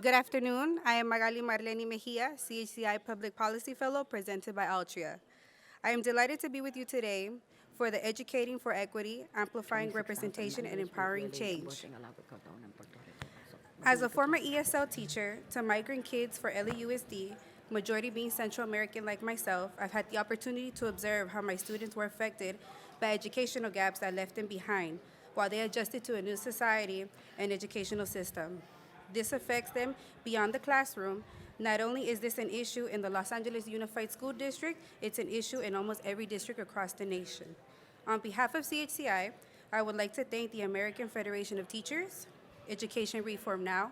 Good afternoon. I am Magali Marlene Mejia, CHCI Public Policy Fellow, presented by Altria. I am delighted to be with you today for the Educating for Equity, Amplifying Representation, and Empowering Change. As a former ESL teacher to migrant kids for LAUSD, majority being Central American like myself, I've had the opportunity to observe how my students were affected by educational gaps that left them behind while they adjusted to a new society and educational system. This affects them beyond the classroom. Not only is this an issue in the Los Angeles Unified School District, it's an issue in almost every district across the nation. On behalf of I would like to thank the American Federation of Teachers, Education Reform Now,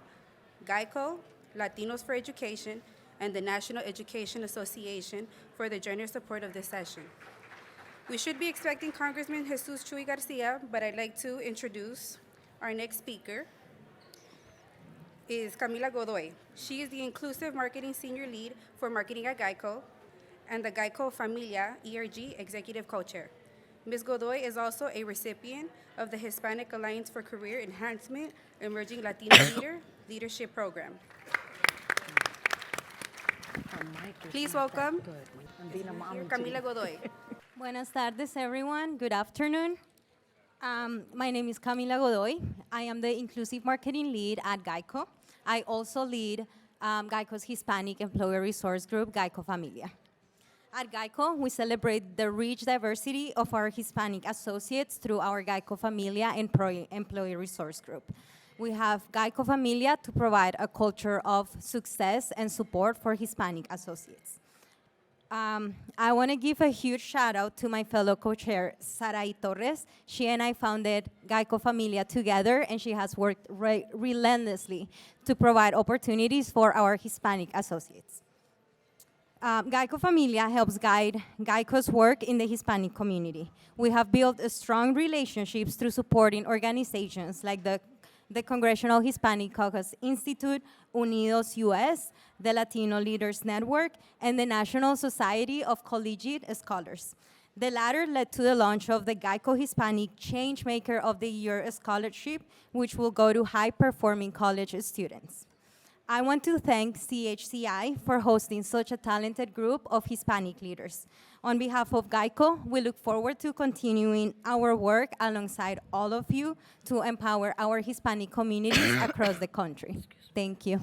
GEICO, Latinos for Education, and the National Education Association for the generous support of this session. We should be expecting Congressman Jesus Chuy Garcia, but I'd like to introduce our next speaker is Camila Godoy. She is the Inclusive Marketing Senior Lead for Marketing at GEICO and the GEICO Familia ERG Executive Co-Chair. Ms. Godoy is also a recipient of the Hispanic Alliance for Career Enhancement Emerging Latino Leadership Program. Please welcome Camila Godoy. Buenas tardes, everyone. Good afternoon. My name is Camila Godoy. I am the Inclusive Marketing Lead at GEICO. I also lead GEICO's Hispanic Employer Resource Group, GEICO Familia. At GEICO, we celebrate the rich diversity of our Hispanic associates through our GEICO Familia Employee Resource Group. We have GEICO Familia to provide a culture of success and support for Hispanic associates. I want to give a huge shout out to my fellow co-chair, Sarai Torres. She and I founded GEICO Familia together, and she has worked relentlessly to provide opportunities for our Hispanic associates. GEICO Familia helps guide GEICO's work in the Hispanic community. We have built strong relationships through supporting organizations like the Congressional Hispanic Caucus Institute, Unidos US, the Latino Leaders Network, and the National Society of Collegiate Scholars. The latter led to the launch of the GEICO Hispanic Changemaker of the Year Scholarship, which will go to high-performing college students. I want to thank CHCI for hosting such a talented group of Hispanic leaders. On behalf of GEICO, we look forward to continuing our work alongside all of you to empower our Hispanic communities across the country. Thank you.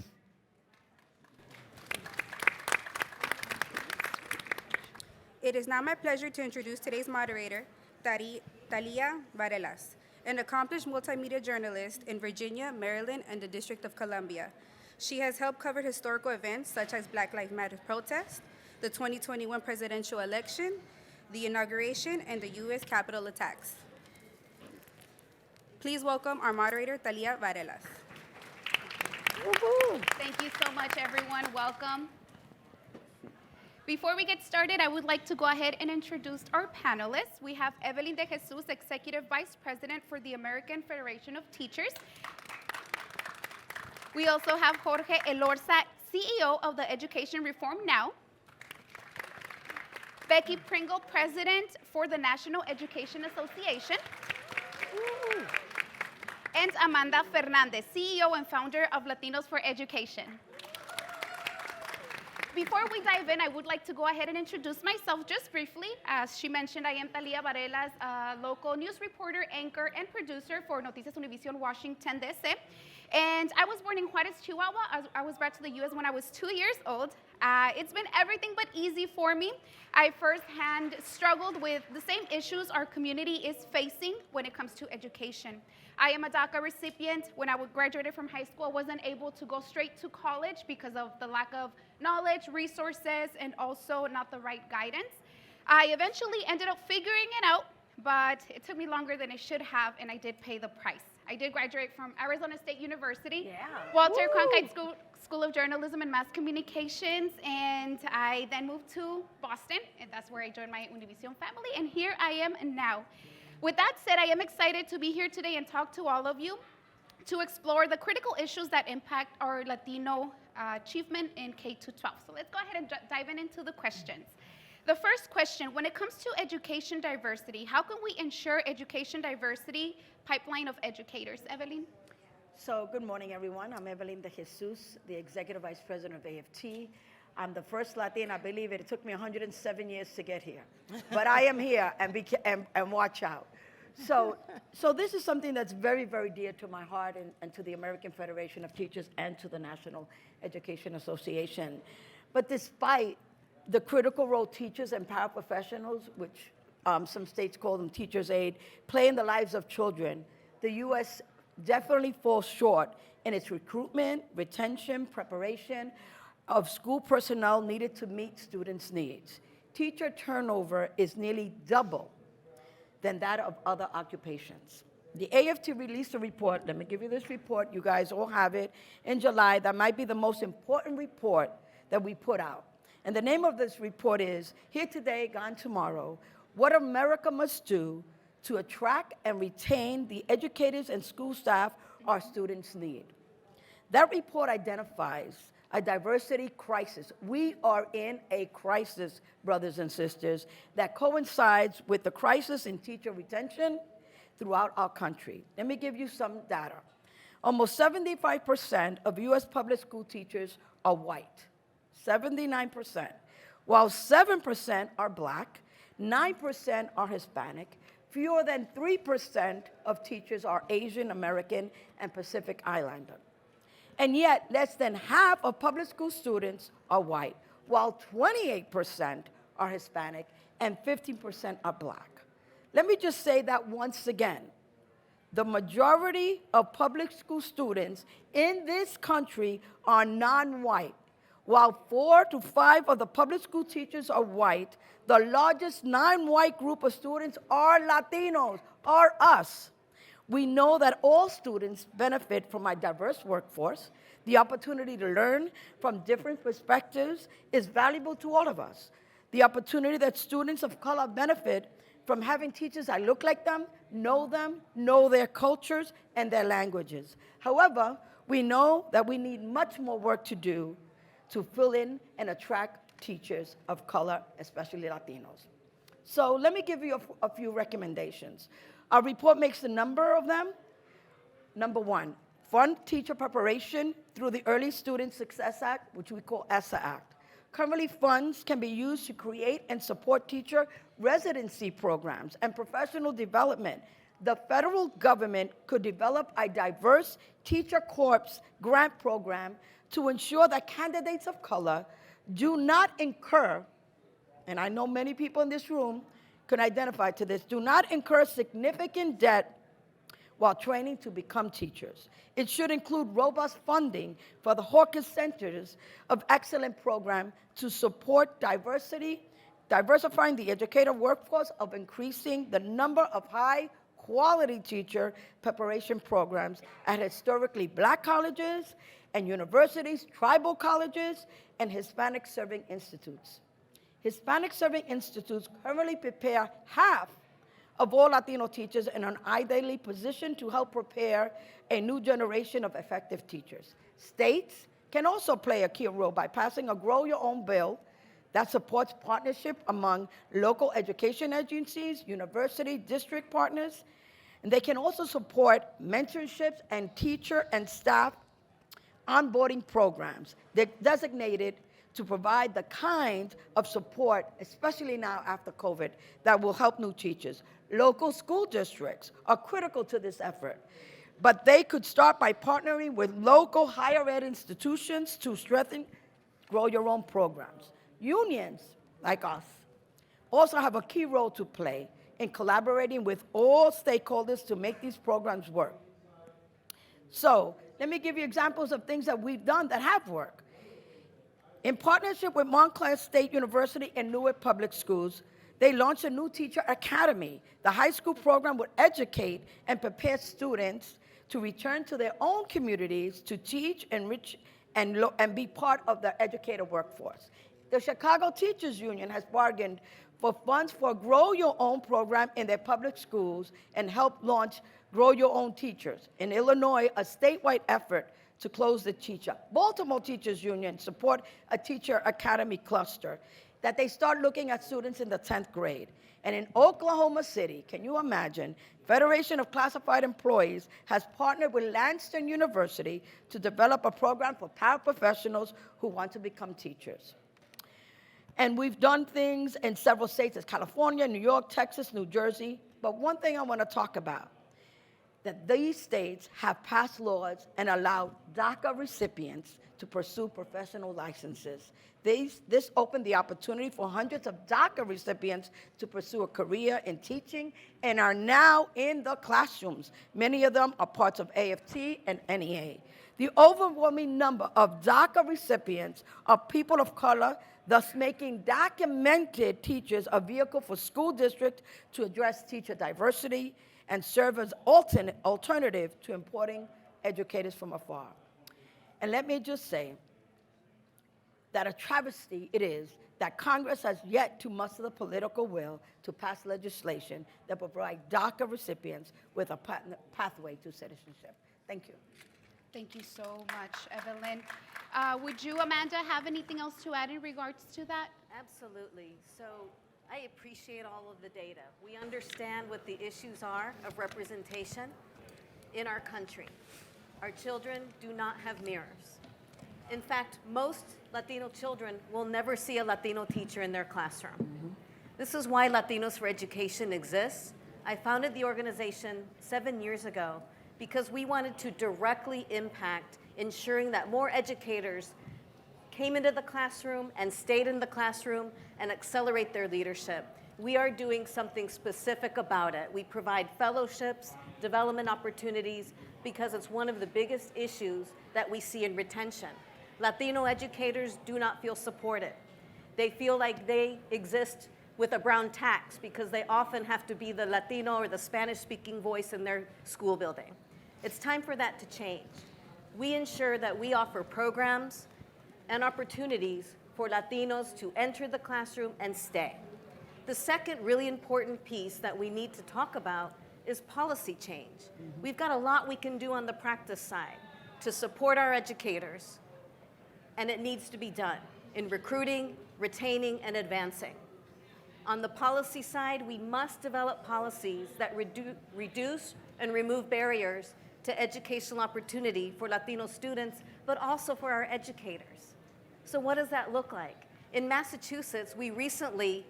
It is now my pleasure to introduce today's moderator, Talia Varelas, an accomplished multimedia journalist in Virginia, Maryland, and the District of Columbia. She has helped cover historical events such as Black Lives Matter protests, the 2021 presidential election, the inauguration, and the U.S. Capitol attacks. Please welcome our moderator, Talia Varelas. Thank you so much, everyone. Welcome. Before we get started, I would like to go ahead and introduce our panelists. We have Evelyn de Jesus, Executive Vice President for the American Federation of Teachers. We also have Jorge Elorza, CEO of the Education Reform Now. Becky Pringle, President for the National Education Association. And Amanda Fernandez, CEO and founder of Latinos for Education. Before we dive in, I would like to go ahead and introduce myself just briefly. As she mentioned, I am Talia Varelas, a local news reporter, anchor, and producer for Noticias Univision Washington, D.C. And I was born in Juarez, Chihuahua. I was brought to the U.S. when I was 2 years old. It's been everything but easy for me. I firsthand struggled with the same issues our community is facing when it comes to education. I am a DACA recipient. When I graduated from high school, I wasn't able to go straight to college because of the lack of knowledge, resources, and also not the right guidance. I eventually ended up figuring it out, but it took me longer than it should have, and I did pay the price. I did graduate from Arizona State University, Walter Cronkite School of Journalism and Mass Communications, and I then moved to Boston, and that's where I joined my Univision family, and here I am now. With that said, I am excited to be here today and talk to all of you to explore the critical issues that impact our Latino achievement in K-12. So let's go ahead and dive into the questions. The first question, when it comes to education diversity, how can we ensure education diversity pipeline of educators? Evelyn? So good morning, everyone. I'm Evelyn De Jesus, the Executive Vice President of AFT. I'm the first Latina, believe it. It took me 107 years to get here. But I am here, and watch out. So this is something that's very, very dear to my heart and to the American Federation of Teachers and to the National Education Association. But despite the critical role teachers and paraprofessionals, which some states call them teachers' aid, play in the lives of children, the U.S. definitely falls short in its recruitment, retention, preparation of school personnel needed to meet students' needs. Teacher turnover is nearly double than that of other occupations. The AFT released a report, let me give you this report, you guys all have it, in July, that might be the most important report that we put out. And the name of this report is, Here Today, Gone Tomorrow, What America Must Do to Attract and Retain the Educators and School Staff Our Students Need. That report identifies a diversity crisis. We are in a crisis, brothers and sisters, that coincides with the crisis in teacher retention throughout our country. Let me give you some data. Almost 75% of US public school teachers are white, 79%, while 7% are Black, 9% are Hispanic, fewer than 3% of teachers are Asian American and Pacific Islander. And yet, less than half of public school students are white, while 28% are Hispanic and 15% are Black. Let me just say that once again. The majority of public school students in this country are non-white. While 4 to 5 of the public school teachers are white, the largest non-white group of students are Latinos, are us. We know that all students benefit from a diverse workforce. The opportunity to learn from different perspectives is valuable to all of us. The opportunity that students of color benefit from having teachers that look like them, know their cultures and their languages. However, we know that we need much more work to do to fill in and attract teachers of color, especially Latinos. So let me give you a few recommendations. Our report makes a number of them. Number one, fund teacher preparation through the Early Student Success Act, which we call ESSA Act. Currently, funds can be used to create and support teacher residency programs and professional development. The federal government could develop a diverse teacher corps grant program to ensure that candidates of color do not incur, and I know many people in this room can identify to this, do not incur significant debt while training to become teachers. It should include robust funding for the Hawkins Centers of Excellence program to support diversifying the educator workforce of increasing the number of high-quality teacher preparation programs at historically Black colleges and universities, tribal colleges, and Hispanic serving institutes. Hispanic serving institutes currently prepare half of all Latino teachers and are ideally positioned to help prepare a new generation of effective teachers. States can also play a key role by passing a Grow Your Own bill that supports partnership among local education agencies, university, district partners, and they can also support mentorships and teacher and staff onboarding programs. They're designated to provide the kind of support, especially now after COVID, that will help new teachers. Local school districts are critical to this effort, but they could start by partnering with local higher ed institutions to strengthen Grow Your Own programs. Unions, like us, also have a key role to play in collaborating with all stakeholders to make these programs work. So, let me give you examples of things that we've done that have worked. In partnership with Montclair State University and Newark Public Schools, they launched a new teacher academy. The high school program would educate and prepare students to return to their own communities to teach, enrich, and be part of the educator workforce. The Chicago Teachers Union has bargained for funds for Grow Your Own program in their public schools and helped launch Grow Your Own Teachers. In Illinois, a statewide effort to close the teacher. Baltimore Teachers Union support a teacher academy cluster that they start looking at students in the 10th grade. And in Oklahoma City, can you imagine, Federation of Classified Employees has partnered with Lansing University to develop a program for paraprofessionals who want to become teachers. And we've done things in several states, as California, New York, Texas, New Jersey. But one thing I want to talk about, that these states have passed laws and allowed DACA recipients to pursue professional licenses. This opened the opportunity for hundreds of DACA recipients to pursue a career in teaching and are now in the classrooms. Many of them are parts of AFT and NEA. The overwhelming number of DACA recipients are people of color, thus making documented teachers a vehicle for school districts to address teacher diversity and serve as alternative to importing educators from afar. And let me just say that a travesty it is that Congress has yet to muster the political will to pass legislation that will provide DACA recipients with a pathway to citizenship. Thank you. Thank you so much, Evelyn. Would you, Amanda, have anything else to add in regards to that? Absolutely. So I appreciate all of the data. We understand what the issues are of representation in our country. Our children do not have mirrors. In fact, most Latino children will never see a Latino teacher in their classroom. Mm-hmm. This is why Latinos for Education exists. I founded the organization 7 years ago because we wanted to directly impact ensuring that more educators came into the classroom and stayed in the classroom and accelerate their leadership. We are doing something specific about it. We provide fellowships, development opportunities, because it's one of the biggest issues that we see in retention. Latino educators do not feel supported. They feel like they exist with a brown tax because they often have to be the Latino or the Spanish-speaking voice in their school building. It's time for that to change. We ensure that we offer programs and opportunities for Latinos to enter the classroom and stay. The second really important piece that we need to talk about is policy change. Mm-hmm. We've got a lot we can do on the practice side to support our educators, and it needs to be done in recruiting, retaining, and advancing. On the policy side, we must develop policies that reduce and remove barriers to educational opportunity for Latino students, but also for our educators. So what does that look like? In Massachusetts, we recently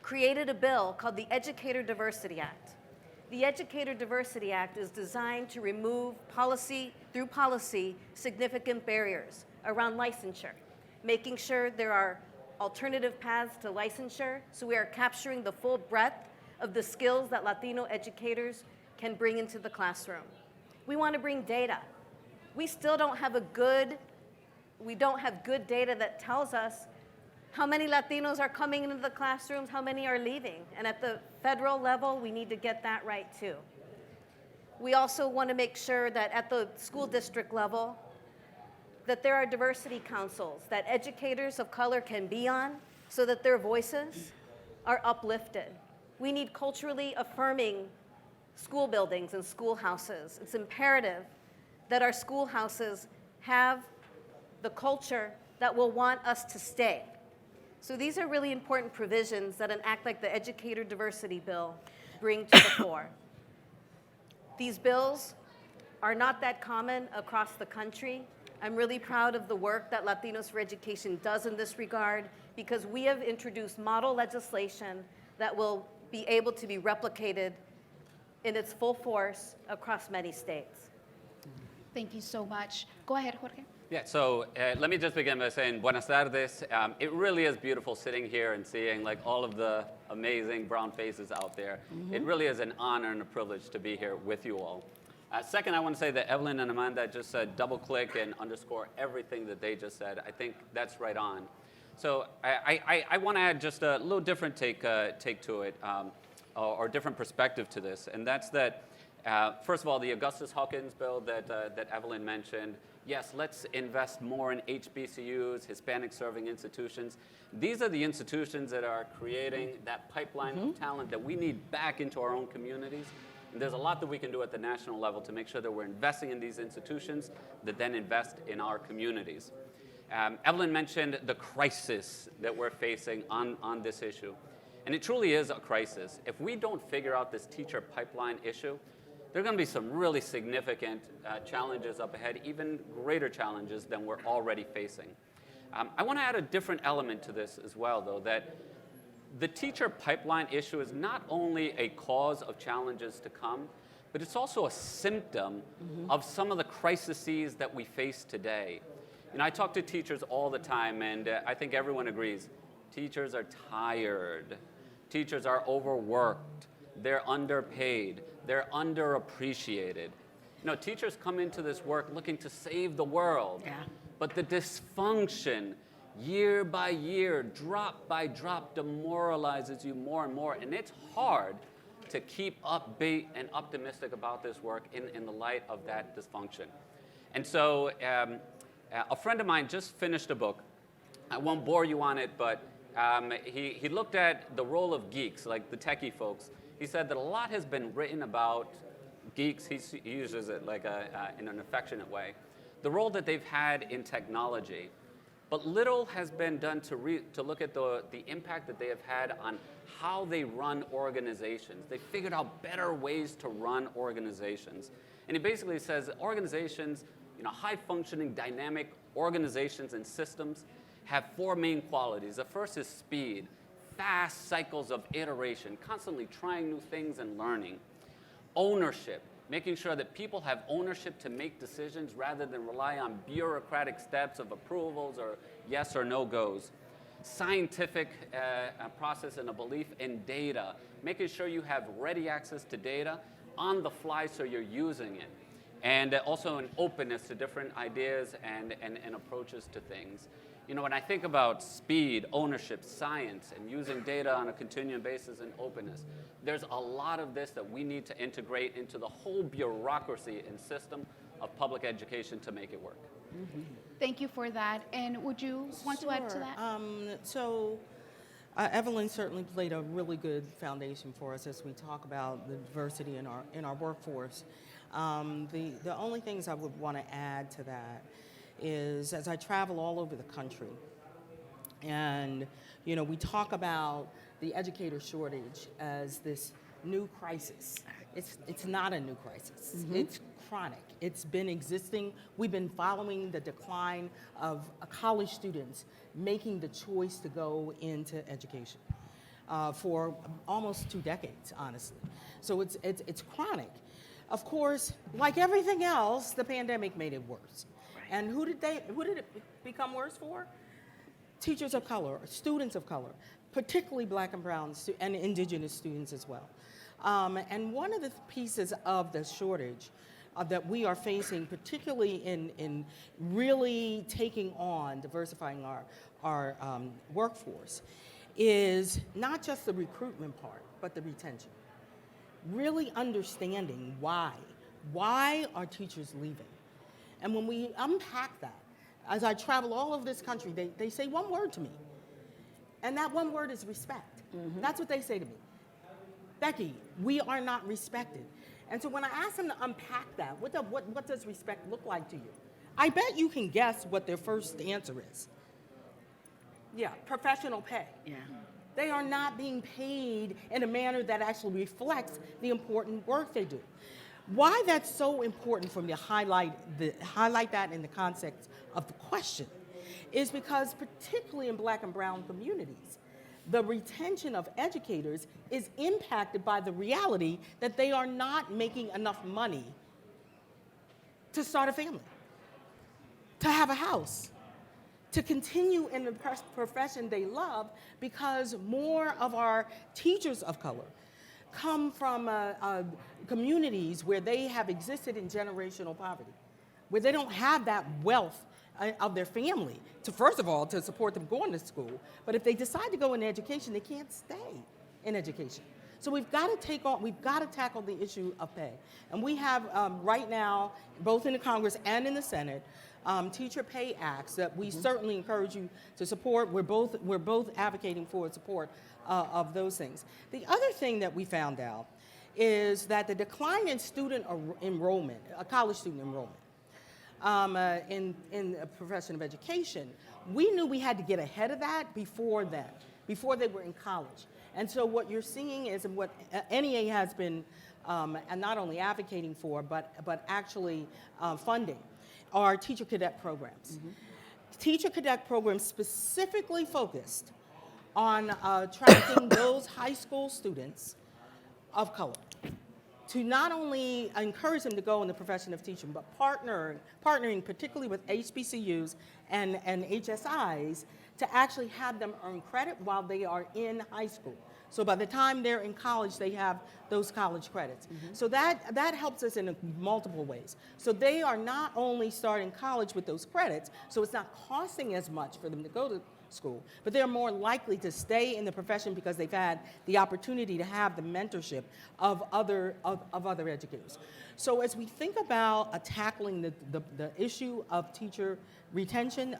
created a bill called the Educator Diversity Act. The Educator Diversity Act is designed to remove through policy, significant barriers around licensure, making sure there are alternative paths to licensure, so we are capturing the full breadth of the skills that Latino educators can bring into the classroom. We want to bring data. We still don't have good data that tells us how many Latinos are coming into the classrooms, how many are leaving. And at the federal level, we need to get that right too. We also want to make sure that at the school district level, that there are diversity councils that educators of color can be on so that their voices are uplifted. We need culturally affirming school buildings and schoolhouses. It's imperative that our schoolhouses have the culture that will want us to stay. So these are really important provisions that an act like the Educator Diversity Bill bring to the fore. These bills are not that common across the country. I'm really proud of the work that Latinos for Education does in this regard because we have introduced model legislation that will be able to be replicated in its full force across many states. Thank you so much. Go ahead, Jorge. Yeah, so let me just begin by saying buenas tardes. It really is beautiful sitting here and seeing like all of the amazing brown faces out there. Mm-hmm. It really is an honor and a privilege to be here with you all. Second, I want to say that Evelyn and Amanda just said double-click and underscore everything that they just said. I think that's right on. So I want to add just a little different take to it, or different perspective to this, and that's that, first of all, the Augustus Hawkins bill that Evelyn mentioned, yes, let's invest more in HBCUs, Hispanic-serving institutions. These are the institutions that are creating that pipeline of talent that we need back into our own communities. And there's a lot that we can do at the national level to make sure that we're investing in these institutions that then invest in our communities. Evelyn mentioned the crisis that we're facing on this issue. And it truly is a crisis. If we don't figure out this teacher pipeline issue, there are going to be some really significant challenges up ahead, even greater challenges than we're already facing. I want to add a different element to this as well, though, that the teacher pipeline issue is not only a cause of challenges to come, but it's also a symptom of some of the crises that we face today. You know, I talk to teachers all the time, and I think everyone agrees. Teachers are tired. Teachers are overworked. They're underpaid. They're underappreciated. You know, teachers come into this work looking to save the world. Yeah. But the dysfunction, year by year, drop by drop, demoralizes you more and more. And it's hard to keep upbeat and optimistic about this work in the light of that dysfunction. And so a friend of mine just finished a book. I won't bore you on it, but he looked at the role of geeks, like the techie folks. He said that a lot has been written about geeks. He uses it like in an affectionate way. The role that they've had in technology. But little has been done to look at the impact that they have had on how they run organizations. They figured out better ways to run organizations. And he basically says that organizations, you know, high-functioning, dynamic organizations and systems have four main qualities. The first is speed, fast cycles of iteration, constantly trying new things and learning. Ownership, making sure that people have ownership to make decisions rather than rely on bureaucratic steps of approvals or yes or no goes. Scientific process and a belief in data, making sure you have ready access to data on the fly so you're using it. And also an openness to different ideas and approaches to things. You know, when I think about speed, ownership, science, and using data on a continuing basis and openness, there's a lot of this that we need to integrate into the whole bureaucracy and system of public education to make it work. Thank you for that. And would you want to add to that? Evelyn certainly played a really good foundation for us as we talk about the diversity in our workforce. The only things I would want to add to that is as I travel all over the country, and you know, we talk about the educator shortage as this new crisis. It's not a new crisis. It's chronic. It's been existing. We've been following the decline of college students making the choice to go into education for almost 2 decades, honestly. So it's chronic. Of course, like everything else, the pandemic made it worse. And who did it become worse for? Teachers of color, students of color, particularly black and brown and indigenous students as well. And one of the pieces of the shortage that we are facing, particularly in really taking on diversifying our workforce, is not just the recruitment part, but the retention. Really understanding why. Why are teachers leaving? And when we unpack that, as I travel all over this country, they say one word to me. And that one word is respect. That's what they say to me. Becky, we are not respected. And so when I ask them to unpack that, what does respect look like to you? I bet you can guess what their first answer is. Yeah, professional pay. Yeah. They are not being paid in a manner that actually reflects the important work they do. Why that's so important for me to highlight that in the context of the question is because particularly in black and brown communities, the retention of educators is impacted by the reality that they are not making enough money to start a family, to have a house, to continue in the profession they love, because more of our teachers of color come from communities where they have existed in generational poverty, where they don't have that wealth of their family to, first of all, to support them going to school, but if they decide to go into education, they can't stay in education. So we've got to tackle the issue of pay. And we have right now, both in the Congress and in the Senate, teacher pay acts that we certainly encourage you to support. We're both advocating for support of those things. The other thing that we found out is that the decline in student enrollment, college student enrollment, in the profession of education, we knew we had to get ahead of that before then, before they were in college. And so what you're seeing is what NEA has been and not only advocating for, but actually funding are teacher cadet programs. Teacher cadet programs specifically focused on attracting those high school students of color, to not only encourage them to go in the profession of teaching, but partnering particularly with HBCUs and HSIs to actually have them earn credit while they are in high school. So by the time they're in college, they have those college credits. So that helps us in multiple ways. So they are not only starting college with those credits, so it's not costing as much for them to go to school, but they're more likely to stay in the profession because they've had the opportunity to have the mentorship of other educators. So as we think about tackling the issue of teacher retention,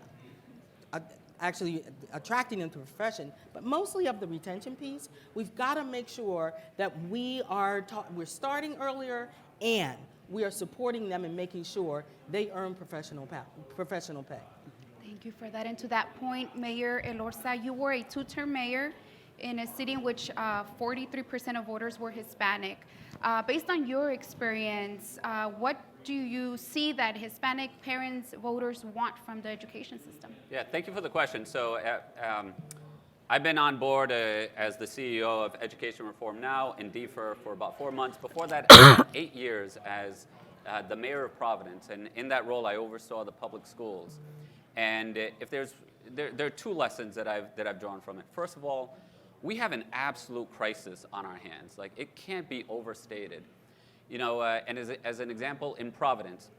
actually attracting them to the profession, but mostly of the retention piece, we've got to make sure that we're starting earlier and we are supporting them and making sure they earn professional pay. Thank you for that. And to that point, Mayor Elorza, you were a two-term mayor in a city in which 43% of voters were Hispanic. Based on your experience, what do you see that Hispanic parents, voters want from the education system? Yeah, thank you for the question. So I've been on board as the CEO of Education Reform Now in DFER for about 4 months. Before that, I spent 8 years as the mayor of Providence. And in that role, I oversaw the public schools. And if there are two lessons that I've drawn from it. First of all, we have an absolute crisis on our hands. Like, it can't be overstated. You know, and as an example, in Providence,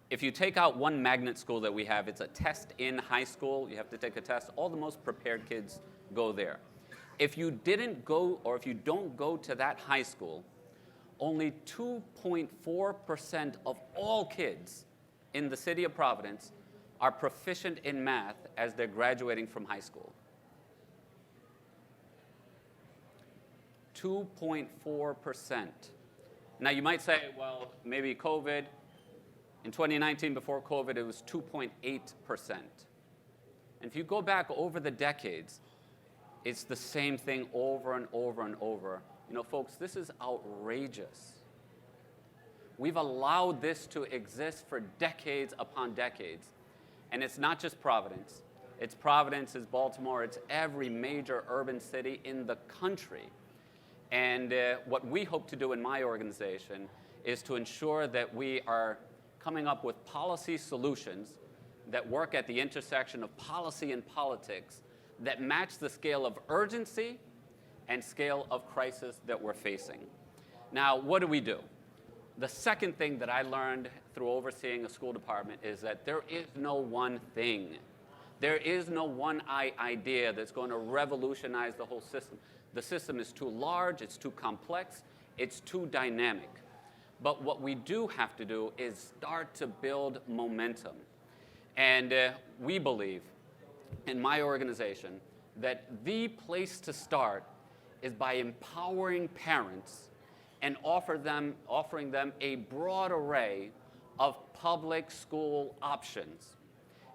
if you take out one magnet school that we have, it's a test in high school. You have to take a test. All the most prepared kids go there. If you didn't go, or if you don't go to that high school, only 2.4% of all kids in the city of Providence are proficient in math as they're graduating from high school. 2.4%. Now you might say, well, maybe COVID. In 2019, before COVID, it was 2.8%. And if you go back over the decades, it's the same thing over and over and over. You know, folks, this is outrageous. We've allowed this to exist for decades upon decades. And it's not just Providence. It's Providence, it's Baltimore, it's every major urban city in the country. And what we hope to do in my organization is to ensure that we are coming up with policy solutions that work at the intersection of policy and politics that match the scale of urgency and scale of crisis that we're facing. Now, what do? The second thing that I learned through overseeing a school department is that there is no one thing. There is no one idea that's going to revolutionize the whole system. The system is too large, it's too complex, it's too dynamic. But what we do have to do is start to build momentum. And we believe, in my organization, that the place to start is by empowering parents and offering them a broad array of public school options.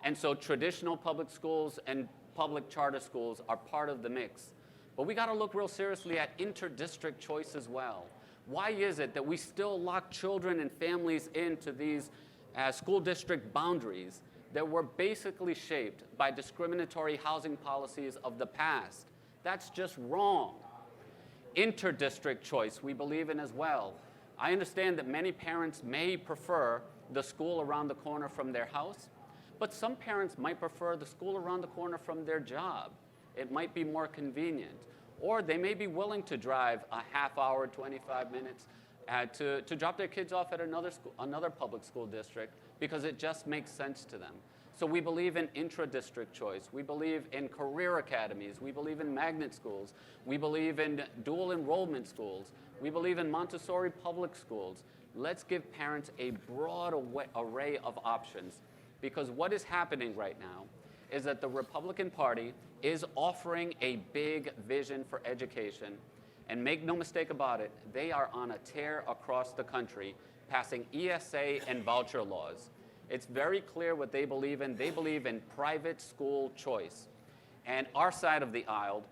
And so traditional public schools and public charter schools are part of the mix. But we got to look real seriously at inter-district choice as well. Why is it that we still lock children and families into these school district boundaries that were basically shaped by discriminatory housing policies of the past? That's just wrong. Inter-district choice we believe in as well. I understand that many parents may prefer the school around the corner from their house, but some parents might prefer the school around the corner from their job. It might be more convenient. Or they may be willing to drive a half hour, 25 minutes to drop their kids off at another public school district because it just makes sense to them. So we believe in intra-district choice. We believe in career academies. We believe in magnet schools. We believe in dual enrollment schools. We believe in Montessori public schools. Let's give parents a broad array of options, because what is happening right now is that the Republican Party is offering a big vision for education, And make no mistake about it, they are on a tear across the country, passing ESA and voucher laws. It's very clear what they believe in. They believe in private school choice. And our side of the aisle,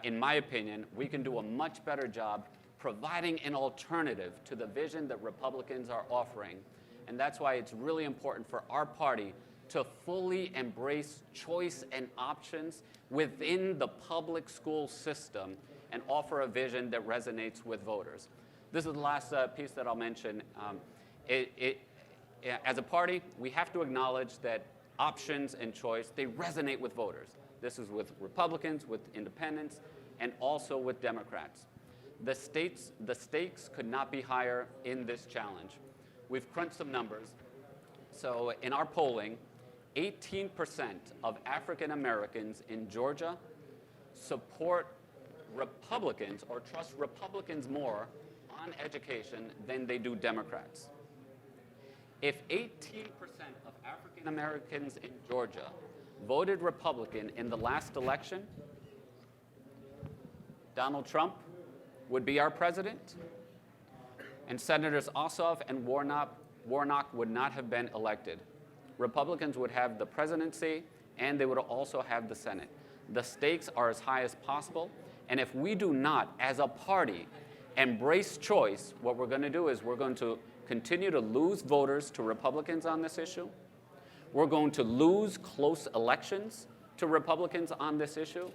in my opinion, we can do a much better job providing an alternative to the vision that Republicans are offering. And that's why it's really important for our party to fully embrace choice and options within the public school system and offer a vision that resonates with voters. This is the last piece that I'll mention. As a party, we have to acknowledge that options and choice, they resonate with voters. This is with Republicans, with independents, and also with Democrats. The stakes could not be higher in this challenge. We've crunched some numbers. So in our polling, 18% of African Americans in Georgia support Republicans or trust Republicans more on education than they do Democrats. If 18% of African Americans in Georgia voted Republican in the last election, Donald Trump would be our president, and Senators Ossoff and Warnock would not have been elected. Republicans would have the presidency, and they would also have the Senate. The stakes are as high as possible, and if we do not, as a party, embrace choice, what we're going to do is we're going to continue to lose voters to Republicans on this issue. We're going to lose close elections to Republicans on this issue,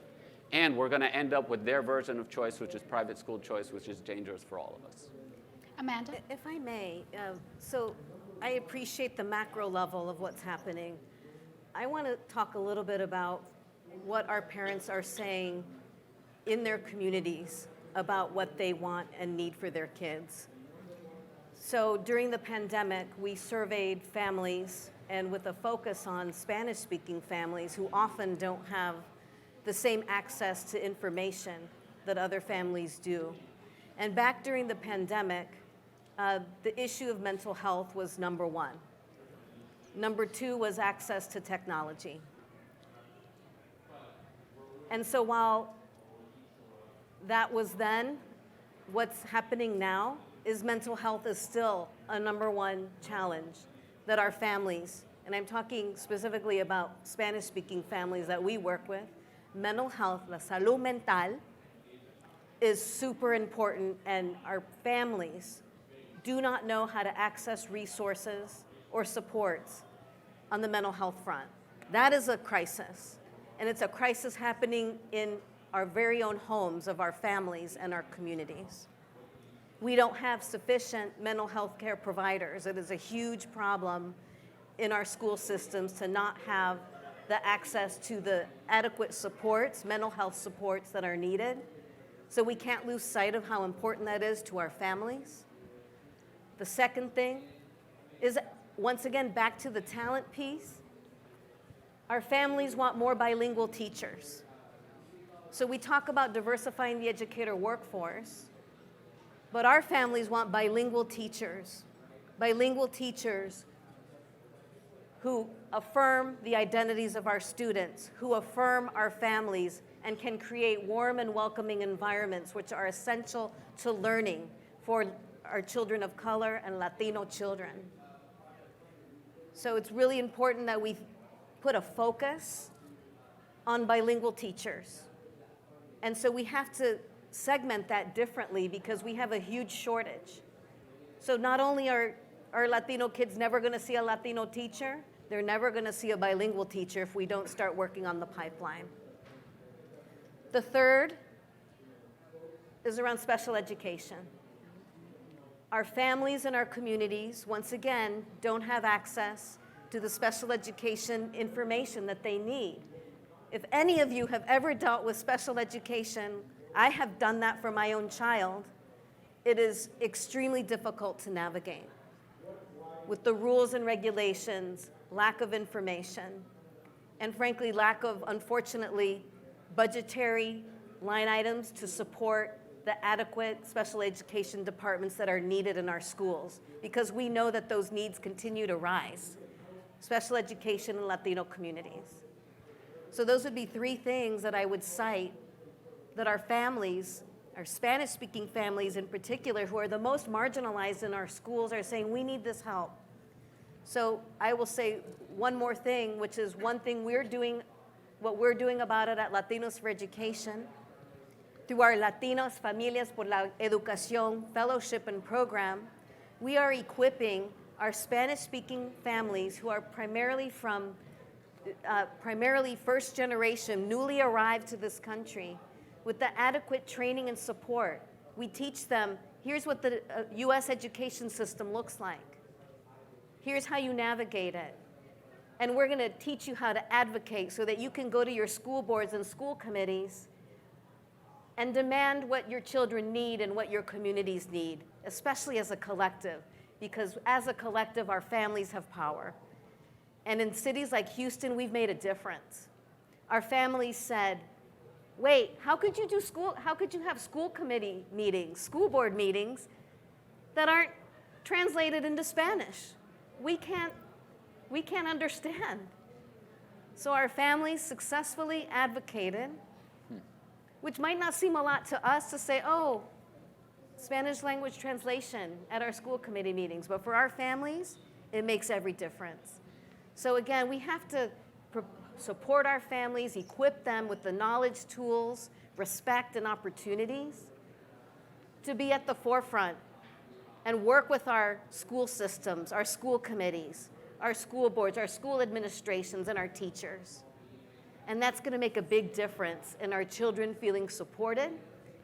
and we're going to end up with their version of choice, which is private school choice, which is dangerous for all of us. Amanda? If I may, so I appreciate the macro level of what's happening. I want to talk a little bit about what our parents are saying in their communities about what they want and need for their kids. So during the pandemic, we surveyed families, and with a focus on Spanish-speaking families who often don't have the same access to information that other families do. And back during the pandemic, the issue of mental health was number one. Number two was access to technology. And so while that was then, what's happening now is mental health is still a number one challenge that our families, and I'm talking specifically about Spanish-speaking families that we work with, mental health, la salud mental, is super important, and our families do not know how to access resources or supports on the mental health front. That is a crisis, and it's a crisis happening in our very own homes of our families and our communities. We don't have sufficient mental health care providers. It is a huge problem in our school systems to not have the access to the adequate supports, mental health supports that are needed. So we can't lose sight of how important that is to our families. The second thing is, once again, back to the talent piece. Our families want more bilingual teachers. So we talk about diversifying the educator workforce, but our families want bilingual teachers who affirm the identities of our students, who affirm our families, and can create warm and welcoming environments which are essential to learning for our children of color and Latino children. So it's really important that we put a focus on bilingual teachers. And so we have to segment that differently because we have a huge shortage. So not only are our Latino kids never going to see a Latino teacher, they're never going to see a bilingual teacher if we don't start working on the pipeline. The third is around special education. Our families and our communities, once again, don't have access to the special education information that they need. If any of you have ever dealt with special education, I have done that for my own child. It is extremely difficult to navigate with the rules and regulations, lack of information, and frankly, lack of, unfortunately, budgetary line items to support the adequate special education departments that are needed in our schools, because we know that those needs continue to rise, special education in Latino communities. So those would be three things that I would cite that our families our Spanish-speaking families in particular, who are the most marginalized in our schools, are saying, we need this help. So I will say one more thing, which is one thing what we're doing about it at Latinos for Education, through our Latinos Familias por la Educación Fellowship and Program, we are equipping our Spanish-speaking families who are primarily first generation, newly arrived to this country, with the adequate training and support. We teach them, here's what the US education system looks like. Here's how you navigate it. And we're gonna teach you how to advocate so that you can go to your school boards and school committees and demand what your children need and what your communities need, especially as a collective, because as a collective, our families have power. And in cities like Houston, we've made a difference. Our families said, wait, how could you have school committee meetings, school board meetings that aren't translated into Spanish? We can't understand. So our families successfully advocated, which might not seem a lot to us to say, oh, Spanish language translation at our school committee meetings, but for our families, it makes every difference. So again, we have to support our families, equip them with the knowledge, tools, respect, and opportunities to be at the forefront and work with our school systems, our school committees, our school boards, our school administrations, and our teachers. And that's gonna make a big difference in our children feeling supported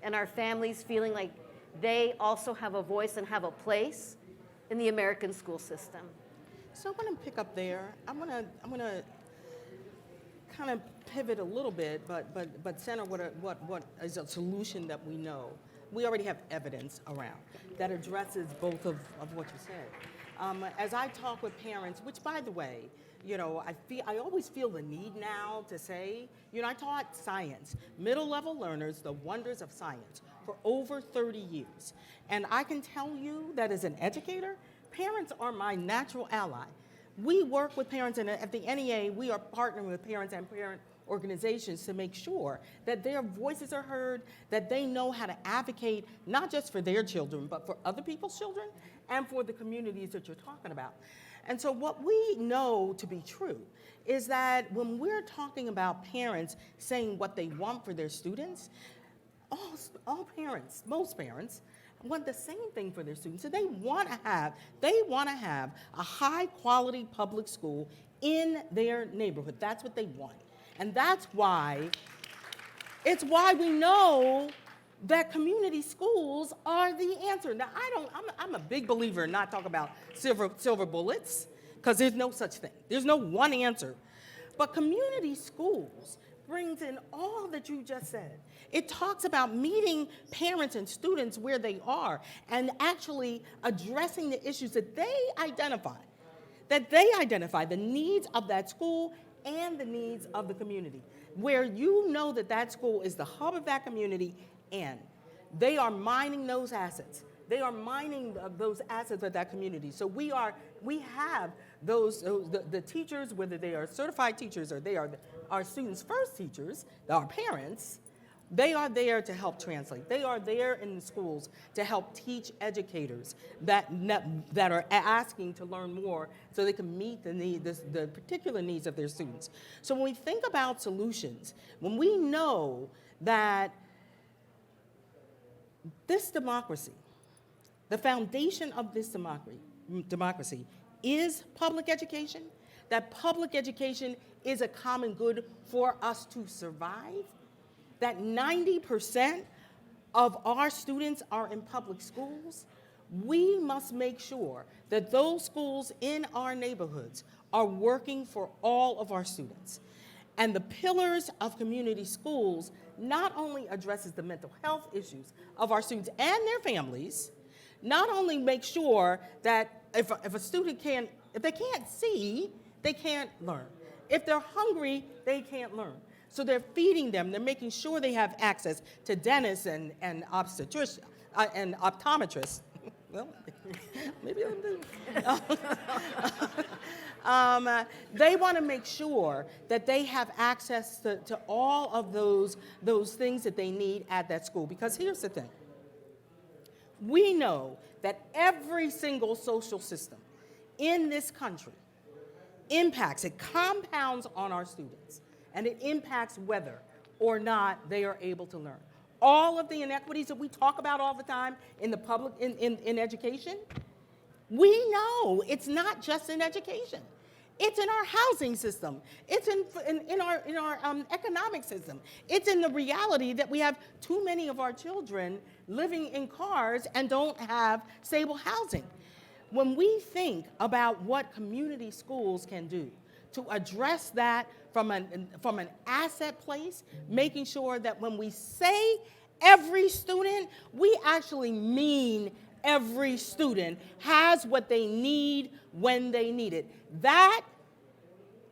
and our families feeling like they also have a voice and have a place in the American school system. So I'm going to pick up there. I'm going to kind of pivot a little bit, but center what is a solution that we know. We already have evidence around that addresses both of what you said. As I talk with parents, which by the way, you know, I always feel the need now to say, you know, I taught science, middle level learners, the wonders of science for over 30 years. And I can tell you that as an educator, parents are my natural ally. We work with parents, and at the NEA, we are partnering with parents and parent organizations to make sure that their voices are heard, that they know how to advocate, not just for their children, but for other people's children and for the communities that you're talking about. And so what we know to be true is that when we're talking about parents saying what they want for their students, all parents, most parents, want the same thing for their students. So they want to have a high quality public school in their neighborhood. That's what they want. And that's why, it's why we know that community schools are the answer. Now, I'm a big believer in not talking about silver bullets, because there's no such thing. There's no one answer. But community schools brings in all that you just said. It talks about meeting parents and students where they are and actually addressing the issues that they identify, the needs of that school and the needs of the community, where you know that that school is the hub of that community and they are mining those assets. They are mining those assets of that community. So we have the teachers, whether they are certified teachers or they are our students' first teachers, our parents, they are there to help translate. They are there in the schools to help teach educators that are asking to learn more so they can meet the particular needs of their students. So when we think about solutions, when we know that this democracy, the foundation of this democracy is public education, that public education is a common good for us to survive, that 90% of our students are in public schools, we must make sure that those schools in our neighborhoods are working for all of our students. And the pillars of community schools not only addresses the mental health issues of our students and their families, not only make sure that if a student if they can't see, they can't learn. If they're hungry, they can't learn. So they're feeding them, they're making sure they have access to dentists and obstetricians and optometrists. Well, maybe I'm They want to make sure that they have access to all of those things that they need at that school. Because here's the thing. We know that every single social system in this country it compounds on our students, and it impacts whether or not they are able to learn. All of the inequities that we talk about all the time in the public, in education, we know it's not just in education. It's in our housing system. It's in our economic system. It's in the reality that we have too many of our children living in cars and don't have stable housing. When we think about what community schools can do to address that from an asset place, making sure that when we say every student, we actually mean every student has what they need when they need it. That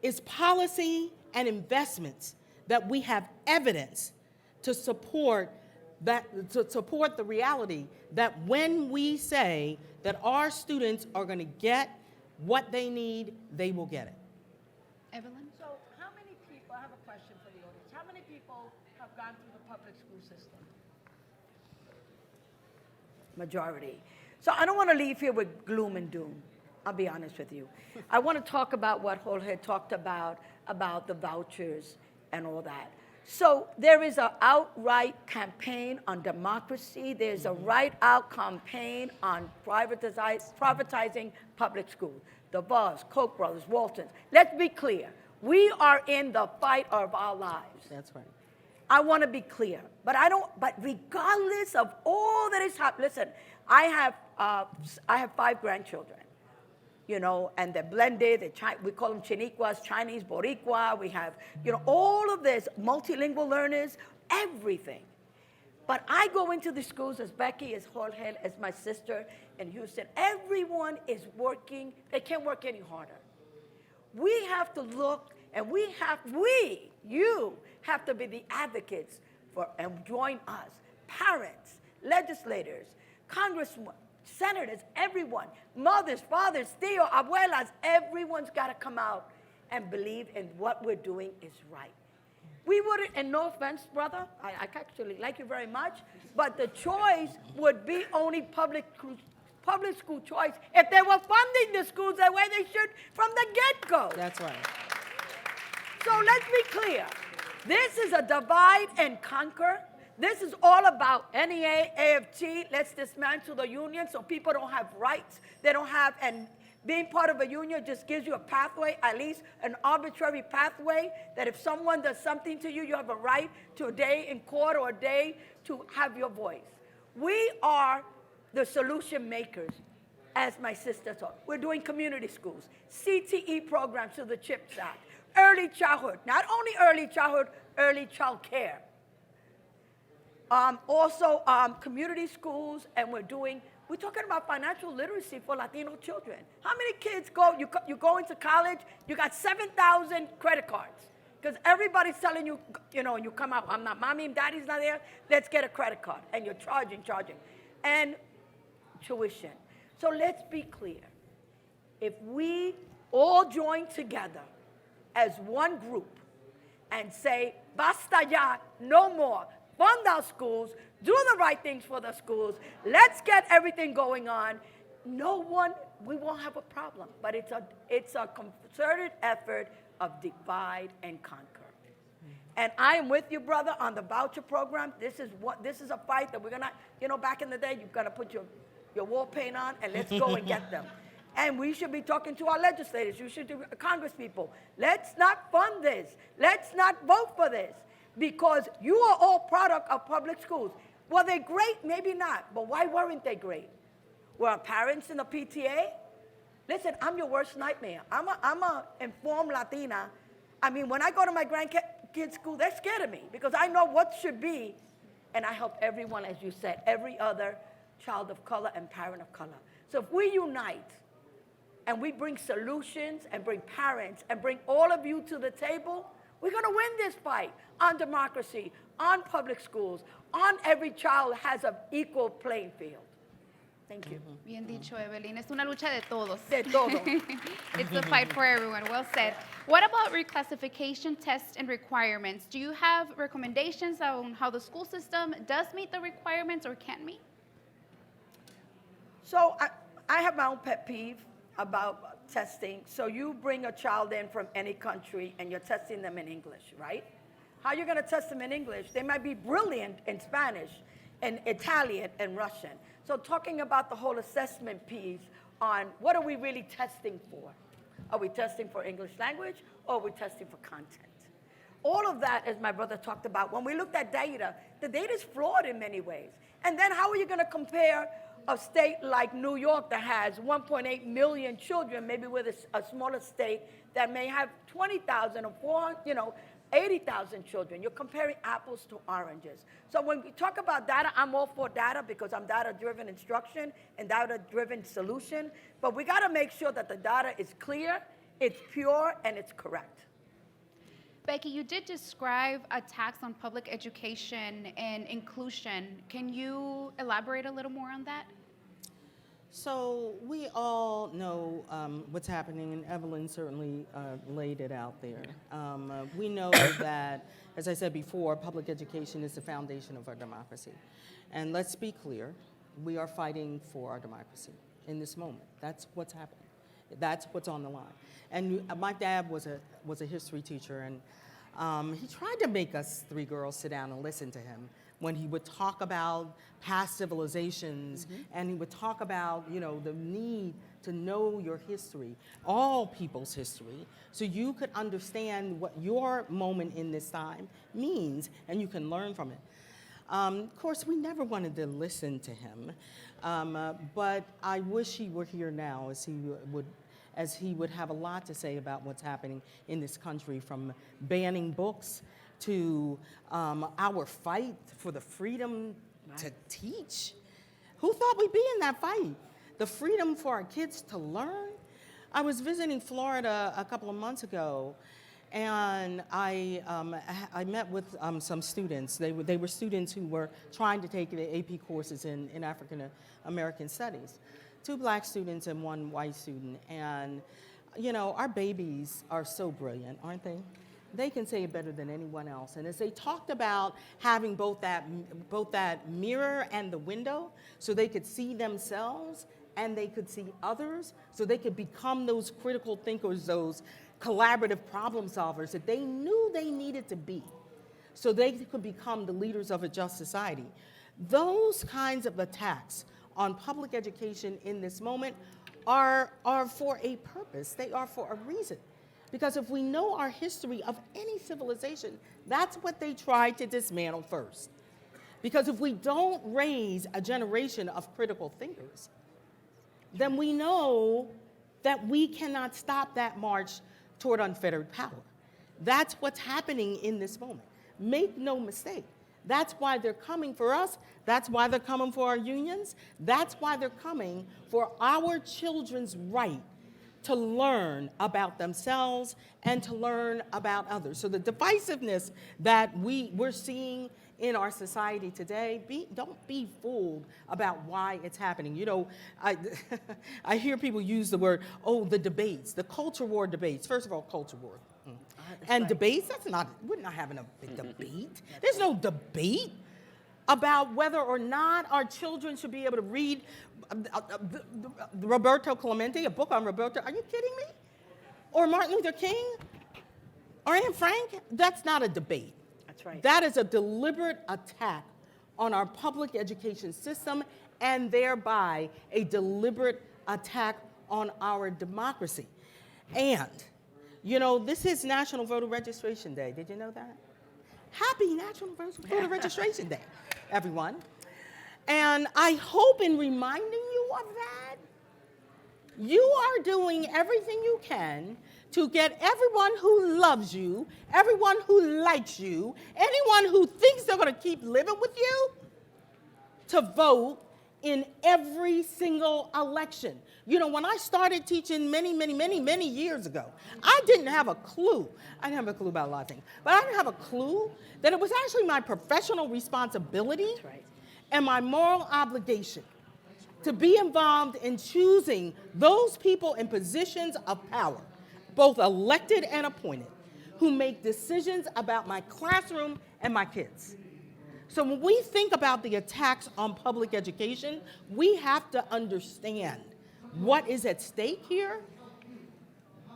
is policy and investments that we have evidence to support the reality that when we say that our students are going to get what they need, they will get it. Evelyn? So how many people, I have a question for the audience, how many people have gone through the public school system? Majority. So I don't want to leave here with gloom and doom. I'll be honest with you. I want to talk about what Jorge talked about the vouchers and all that. So there is an outright campaign on democracy. There's a right-out campaign on privatizing public schools. The Voss, Koch brothers, Waltons. Let's be clear. We are in the fight of our lives. That's right. I want to be clear, but regardless of all that is happening, listen, I have 5 grandchildren, and they're blended. We call them Chiniquas, Chinese, Boricua. We have, all of this, multilingual learners, everything. But I go into the schools as Becky, as Jorge, as my sister in Houston. Everyone is working. They can't work any harder. We have to look, and you have to be the advocates and join us, parents, legislators, congressmen, senators, everyone, mothers, fathers, tíos, abuelas, everyone's got to come out and believe in what we're doing is right. We wouldn't, and no offense, brother, I actually like you very much, but the choice would be only public school choice if they were funding the schools the way they should from the get-go. That's right. So let's be clear. This is a divide and conquer. This is all about NEA, AFT. Let's dismantle the union so people don't have rights. They don't have, and being part of a union just gives you a pathway, at least an arbitrary pathway, that if someone does something to you, you have a right to a day in court or a day to have your voice. We are the solution makers, as my sister taught. We're doing community schools, CTE programs through the CHIPS Act, early childhood, not only early childhood, early child care. Also, community schools, and we're talking about financial literacy for Latino children. How many kids you go into college, you got 7,000 credit cards, because everybody's telling you, you come out, mommy and daddy's not there, let's get a credit card, and you're charging, and tuition. So let's be clear. If we all join together as one group and say, basta ya, no more, fund our schools, do the right things for the schools, let's get everything going on, we won't have a problem. But it's a concerted effort of divide and conquer. And I am with you, brother, on the voucher program. This is a fight that we're gonna, back in the day, you've got to put your war paint on and let's go and get them. And we should be talking to our legislators. You should do Congress people. Let's not fund this. Let's not vote for this, because you are all product of public schools. Were they great? Maybe not. But why weren't they great? Were our parents in the PTA? Listen, I'm your worst nightmare. I'm a informed Latina. I mean, when I go to my grandkids' school, they're scared of me because I know what should be, and I help everyone, as you said, every other child of color and parent of color. So if we unite and we bring solutions and bring parents and bring all of you to the table, we're going to win this fight on democracy, on public schools, on every child has an equal playing field. Thank you. Bien dicho, Evelyn. Es una lucha de todos. De todo. It's a fight for everyone. Well said. What about reclassification tests and requirements? Do you have recommendations on how the school system does meet the requirements or can't meet? So I have my own pet peeve about testing. So you bring a child in from any country and you're testing them in English, right? How are you going to test them in English? They might be brilliant in Spanish and Italian and Russian. So talking about the whole assessment piece on what are we really testing for? Are we testing for English language or are we testing for content? All of that, as my brother talked about, when we looked at data, the data is flawed in many ways. And then how are you going to compare a state like New York that has 1.8 million children, maybe with a smaller state that may have 20,000 or 80,000 children? You're comparing apples to oranges. So when we talk about data, I'm all for data because I'm data-driven instruction and data-driven solution. But we got to make sure that the data is clear, it's pure, and it's correct. Becky, you did describe attacks on public education and inclusion. Can you elaborate a little more on that? So we all know what's happening, and Evelyn certainly laid it out there. We know that, as I said before, public education is the foundation of our democracy. And let's be clear, we are fighting for our democracy in this moment. That's what's happening. That's what's on the line. And my dad was a history teacher, and he tried to make us three girls sit down and listen to him when he would talk about past civilizations, and he would talk about, the need to know your history, all people's history, so you could understand what your moment in this time means, and you can learn from it. Of course, we never wanted to listen to him, but I wish he were here now, as he would have a lot to say about what's happening in this country, from banning books to our fight for the freedom to teach. Who thought we'd be in that fight? The freedom for our kids to learn. I was visiting Florida a couple of months ago, and I met with some students. They were students who were trying to take the AP courses in African American Studies. 2 black students and 1 white student. And, our babies are so brilliant, aren't they? They can say it better than anyone else. And as they talked about having both that mirror and the window, so they could see themselves and they could see others, so they could become those critical thinkers, those collaborative problem solvers that they knew they needed to be, so they could become the leaders of a just society. Those kinds of attacks on public education in this moment are for a purpose. They are for a reason. Because if we know our history of any civilization, that's what they tried to dismantle first. Because if we don't raise a generation of critical thinkers, then we know that we cannot stop that march toward unfettered power. That's what's happening in this moment. Make no mistake. That's why they're coming for us. That's why they're coming for our unions. That's why they're coming for our children's right to learn about themselves and to learn about others. So the divisiveness that we're seeing in our society today, don't be fooled about why it's happening. I hear people use the word, the debates, the culture war debates. First of all, culture war. And debates, we're not having a big debate. There's no debate about whether or not our children should be able to read Roberto Clemente, a book on Roberto. Are you kidding me? Or Martin Luther King? Or Anne Frank? That's not a debate. That's right. That is a deliberate attack on our public education system, and thereby a deliberate attack on our democracy. And, this is National Voter Registration Day. Did you know that? Happy National Voter Registration Day, everyone. And I hope in reminding you of that, you are doing everything you can to get everyone who loves you, everyone who likes you, anyone who thinks they're going to keep living with you, to vote in every single election. When I started teaching many years ago, I didn't have a clue. I didn't have a clue about a lot of things, but I didn't have a clue that it was actually my professional responsibility and my moral obligation to be involved in choosing those people in positions of power, both elected and appointed, who make decisions about my classroom and my kids. So when we think about the attacks on public education, we have to understand what is at stake here.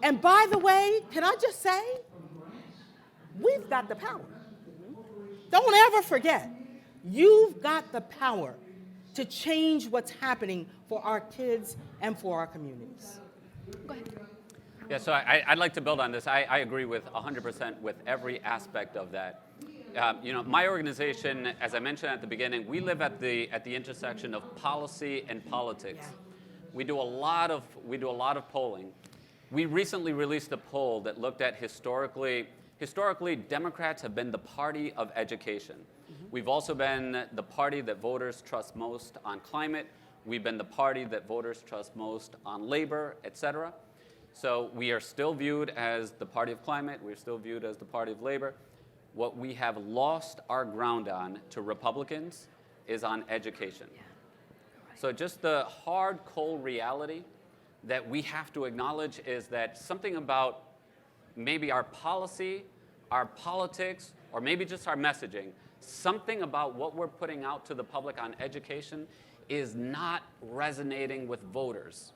And by the way, can I just say, we've got the power. Don't ever forget, you've got the power to change what's happening for our kids and for our communities. Go ahead. Yeah, so I'd like to build on this. I agree with 100% with every aspect of that. My organization, as I mentioned at the beginning, we live at the intersection of policy and politics. We do a lot of polling. We recently released a poll that looked at historically, Democrats have been the party of education. We've also been the party that voters trust most on climate. We've been the party that voters trust most on labor, et cetera. So we are still viewed as the party of climate. We're still viewed as the party of labor. What we have lost our ground on to Republicans is on education. So just the hard, cold reality that we have to acknowledge is that something about maybe our policy, our politics, or maybe just our messaging, something about what we're putting out to the public on education is not resonating with voters.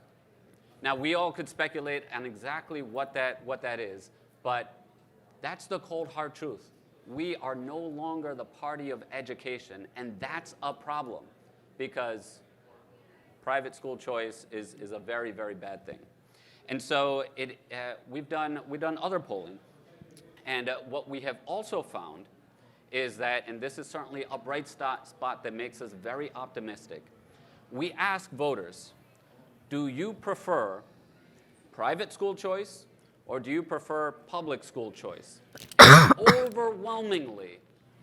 Now, we all could speculate on exactly what that is, but that's the cold, hard truth. We are no longer the party of education, and that's a problem because private school choice is a very, very bad thing. And so we've done other polling, and what we have also found is that, and this is certainly a bright spot that makes us very optimistic, we ask voters, do you prefer private school choice or do you prefer public school choice? Overwhelmingly,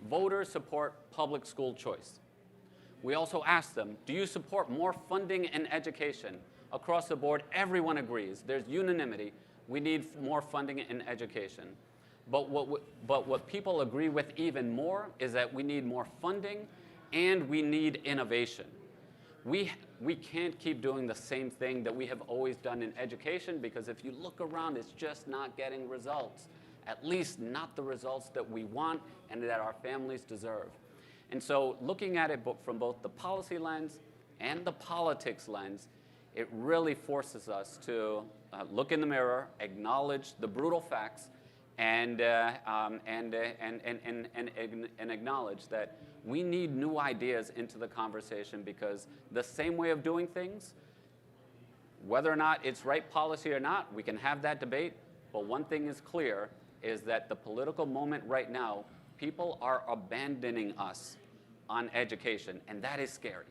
voters support public school choice. We also ask them, do you support more funding in education? Across the board, everyone agrees. There's unanimity. We need more funding in education. But what people agree with even more is that we need more funding and we need innovation. We can't keep doing the same thing that we have always done in education because if you look around, it's just not getting results, at least not the results that we want and that our families deserve. And so looking at it from both the policy lens and the politics lens, it really forces us to look in the mirror, acknowledge the brutal facts, and acknowledge that we need new ideas into the conversation because the same way of doing things, whether or not it's right policy or not, we can have that debate, but one thing is clear is that the political moment right now, people are abandoning us on education, and that is scary.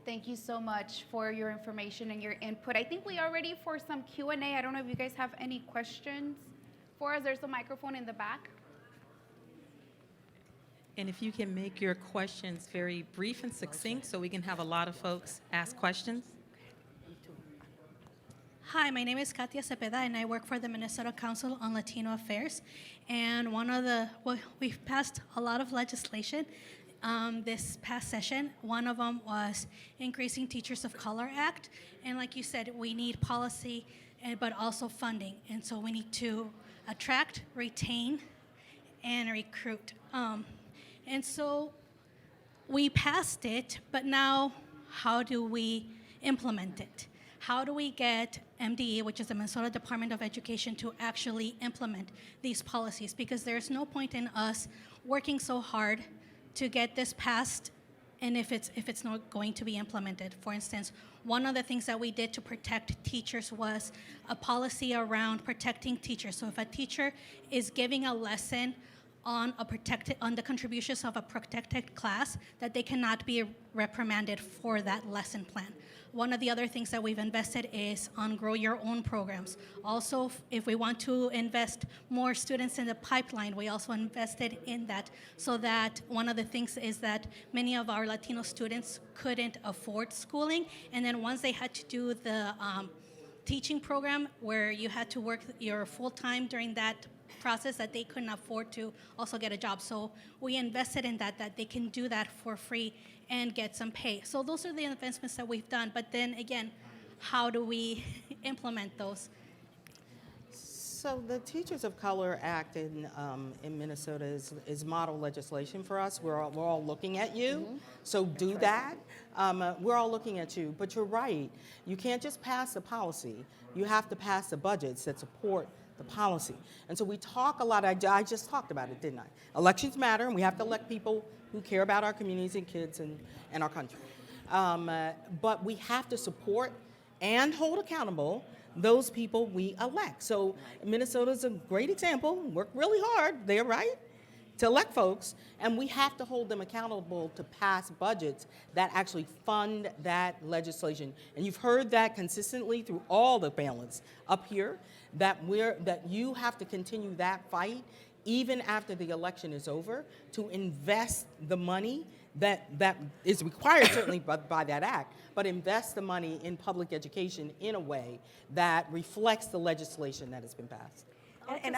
Thank you so much for your information and your input. I think we are ready for some Q&A. I don't know if you guys have any questions for us. There's a microphone in the back. And if you can make your questions very brief and succinct so we can have a lot of folks ask questions. Hi, my name is Katia Cepeda, and I work for the Minnesota Council on Latino Affairs. And we've passed a lot of legislation this past session. One of them was Increasing Teachers of Color Act. And like you said, we need policy, but also funding. And so we need to attract, retain, and recruit. And so we passed it, but now how do we implement it? How do we get MDE, which is the Minnesota Department of Education, to actually implement these policies? Because there's no point in us working so hard to get this passed and if it's not going to be implemented. For instance, one of the things that we did to protect teachers was a policy around protecting teachers. So if a teacher is giving a lesson on the contributions of a protected class, that they cannot be reprimanded for that lesson plan. One of the other things that we've invested is on Grow Your Own programs. Also, if we want to invest more students in the pipeline, we also invested in that, so that one of the things is that many of our Latino students couldn't afford schooling, and then once they had to do the teaching program where you had to work your full time during that process that they couldn't afford to also get a job. So we invested in that they can do that for free and get some pay. So those are the investments that we've done. But then again, how do we implement those? So the Teachers of Color Act in Minnesota is model legislation for us. We're all looking at you, so do that. We're all looking at you, but you're right. You can't just pass a policy. You have to pass the budgets that support the policy. And so we talk a lot, I just talked about it, didn't I? Elections matter, and we have to elect people who care about our communities and kids and our country. But we have to support and hold accountable those people we elect. So Minnesota's a great example. Work really hard there, right? To elect folks, and we have to hold them accountable to pass budgets that actually fund that legislation. And you've heard that consistently through all the panelists up here, that you have to continue that fight even after the election is over, to invest the money that is required certainly by that act, but invest the money in public education in a way that reflects the legislation that has been passed. And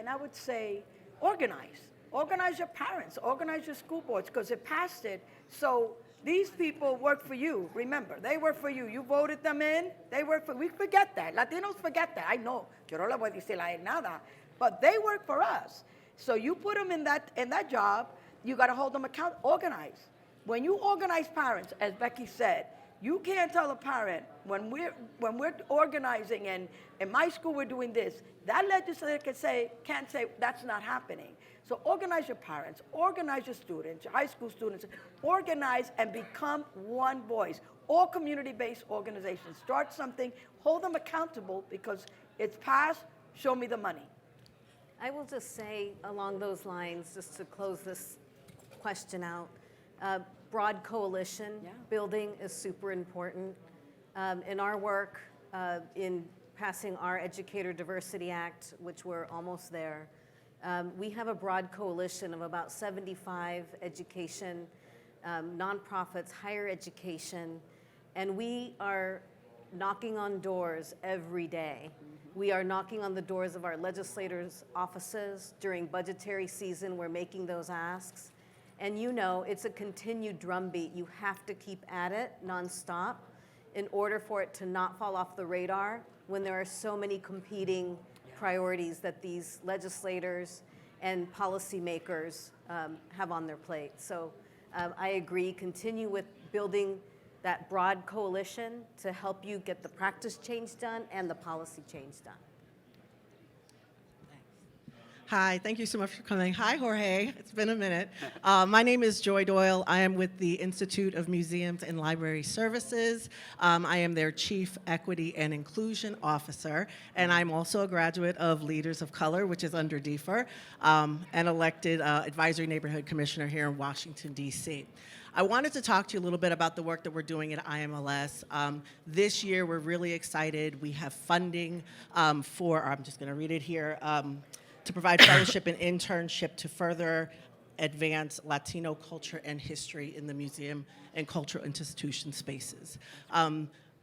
I would say organize. Organize your parents, organize your school boards, because it passed it. So these people work for you. Remember, they work for you. You voted them in. They work for. We forget that. Latinos forget that. I know. Yo no le voy a decir a él nada, but they work for us. So you put them in that job. You got to hold them accountable. Organize. When you organize parents, as Becky said, you can't tell a parent when we're organizing and in my school we're doing this. That legislator can't say that's not happening. So organize your parents, organize your students, your high school students, organize and become one voice. All community-based organizations. Start something, hold them accountable because it's passed, show me the money. I will just say along those lines, just to close this question out, broad coalition building is super important. In our work in passing our Educator Diversity Act, which we're almost there, we have a broad coalition of about 75 education, nonprofits, higher education, and we are knocking on doors every day. We are knocking on the doors of our legislators' offices. During budgetary season, we're making those asks. And you know, it's a continued drumbeat. You have to keep at it nonstop in order for it to not fall off the radar when there are so many competing priorities that these legislators and policymakers have on their plate. So I agree, continue with building that broad coalition to help you get the practice change done and the policy change done. Hi, thank you so much for coming. Hi, Jorge. It's been a minute. My name is Joy Doyle. I am with the Institute of Museums and Library Services. I am their Chief Equity and Inclusion Officer, and I'm also a graduate of Leaders of Color, which is under DFER, and elected Advisory Neighborhood Commissioner here in Washington, D.C. I wanted to talk to you a little bit about the work that we're doing at IMLS. This year, we're really excited. We have funding for, I'm just going to read it here, to provide fellowship and internship to further advance Latino culture and history in the museum and cultural institution spaces.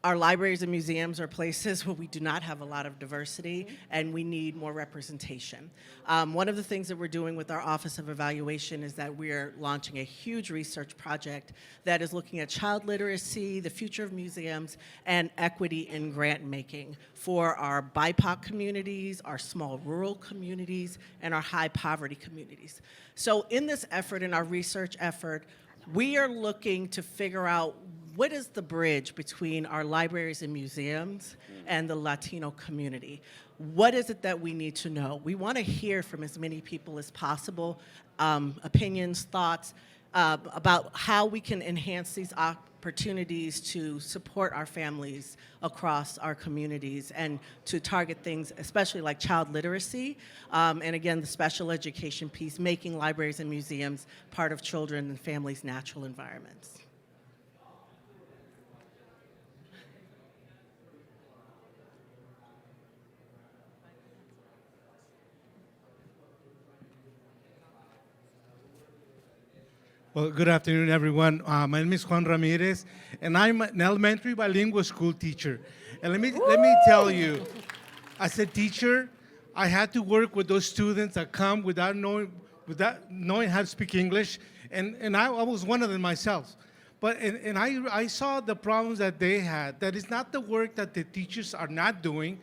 Our libraries and museums are places where we do not have a lot of diversity, and we need more representation. One of the things that we're doing with our Office of Evaluation is that we're launching a huge research project that is looking at child literacy, the future of museums, and equity in grant making for our BIPOC communities, our small rural communities, and our high poverty communities. So in this effort, in our research effort, we are looking to figure out what is the bridge between our libraries and museums and the Latino community? What is it that we need to know? We want to hear from as many people as possible, opinions, thoughts about how we can enhance these opportunities to support our families across our communities and to target things, especially like child literacy, and again, the special education piece, making libraries and museums part of children and families' natural environments. Well, good afternoon, everyone. My name is Juan Ramirez, and I'm an elementary bilingual school teacher. And let me tell you, as a teacher, I had to work with those students that come without knowing how to speak English, and I was one of them myself. And I saw the problems that they had. That is not the work that the teachers are not doing,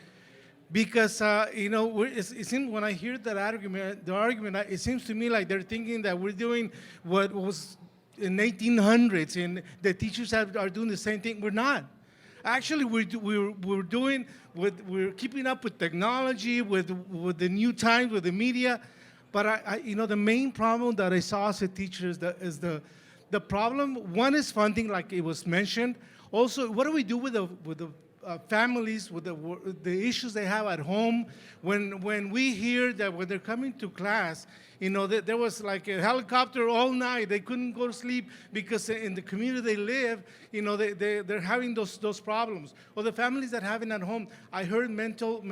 because it seems when I hear that argument, it seems to me like they're thinking that we're doing what was in 1800s, and the teachers are doing the same thing. We're not. Actually, we're keeping up with technology, with the new times, with the media. But the main problem that I saw as a teacher is the problem. One is funding, like it was mentioned. Also, what do we do with the families, with the issues they have at home? When we hear that when they're coming to class, there was like a helicopter all night. They couldn't go to sleep because in the community they live, they're having those problems. Or the families that have it at home. I heard mental